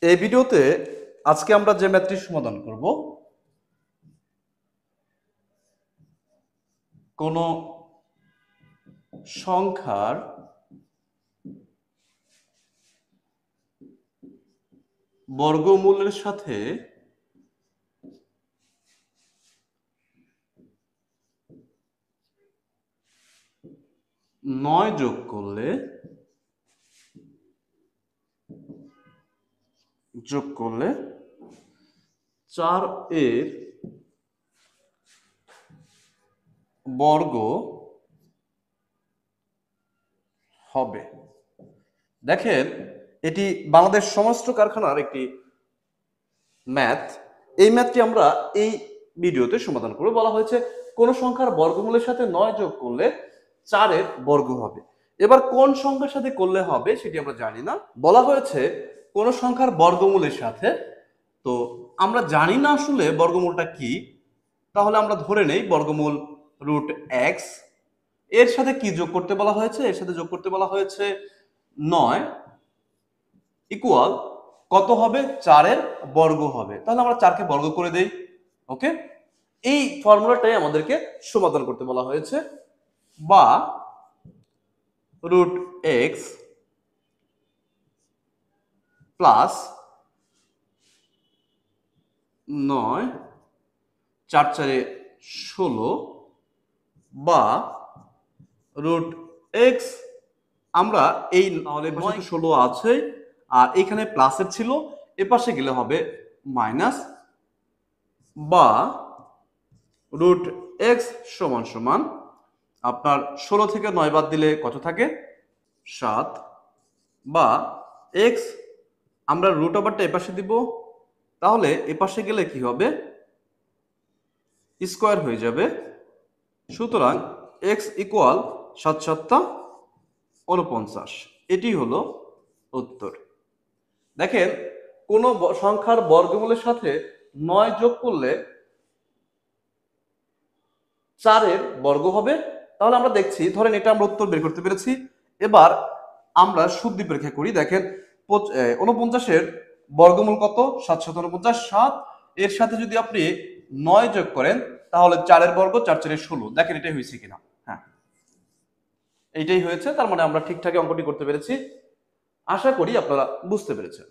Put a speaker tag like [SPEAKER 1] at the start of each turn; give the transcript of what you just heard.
[SPEAKER 1] এই ভিডিওতে আজকে আমরা যে ম্যাথটি সমাধান করব, কোন সংখ্যার বর্গমূলের সাথে ৯ যোগ করলে ৪ এর বর্গ হবে। দেখেন, এটি বাংলাদেশ সমস্ত কারখানার একটি ম্যাথ। এই ম্যাথটি আমরা এই ভিডিওতে সমাধান করব। বলা হয়েছে কোন সংখ্যার বর্গমূলের সাথে ৯ যোগ করলে ৪ এর বর্গ হবে। এবার কোন সংখ্যার সাথে করলে হবে সেটি আমরা জানি না। বলা হয়েছে কোন সংখ্যার বর্গমূলের সাথে, তো আমরা জানি না আসলে বর্গমূলটা কি। তাহলে আমরা ধরে নেই বর্গমূল রুট এক্স। এর সাথে কি যোগ করতে বলা হয়েছে? এর সাথে যোগ করতে বলা হয়েছে ৯ ইকুয়াল কত হবে? ৪ এর বর্গ হবে। তাহলে আমরা ৪ কে বর্গ করে দেই। ওকে, এই ফর্মুলাটাই আমাদেরকে সমাধান করতে বলা হয়েছে। বা রুট এক্স প্লাস ৯ ৪ ৪ ১৬ বা রুট এক্স, আমরা এই নাহলে ১৬ আছে আর এখানে প্লাসের ছিল, এ পাশে গেলে হবে মাইনাস, বা রুট এক্স সমান সমান আপনার ১৬ থেকে ৯ বাদ দিলে কত থাকে? ৭, বা এক্স আমরা রুট ওভারটা এপাশে দিব, তাহলে এপাশে গেলে কি হবে? স্কোয়ার হয়ে যাবে। সুতরাং এক্স ইকুয়াল ৭ ৭ ৪৯। এটি হলো উত্তর। দেখেন, কোন সংখ্যার বর্গমূলের সাথে ৯ যোগ করলে ৪ এর বর্গ হবে। তাহলে আমরা দেখছি, ধরেন এটা আমরা উত্তর বের করতে পেরেছি। এবার আমরা শুদ্ধি পরীক্ষা করি। দেখেন ৪৯ এর বর্গমূল কত? ৭৪৯। ৭ এর সাথে যদি আপনি ৯ যোগ করেন তাহলে ৪ এর বর্গ, ৪ ৪ ১৬। দেখেন এটাই হয়েছে কিনা। হ্যাঁ, এইটাই হয়েছে। তার মানে আমরা ঠিকঠাক অঙ্কটি করতে পেরেছি। আশা করি আপনারা বুঝতে পেরেছেন।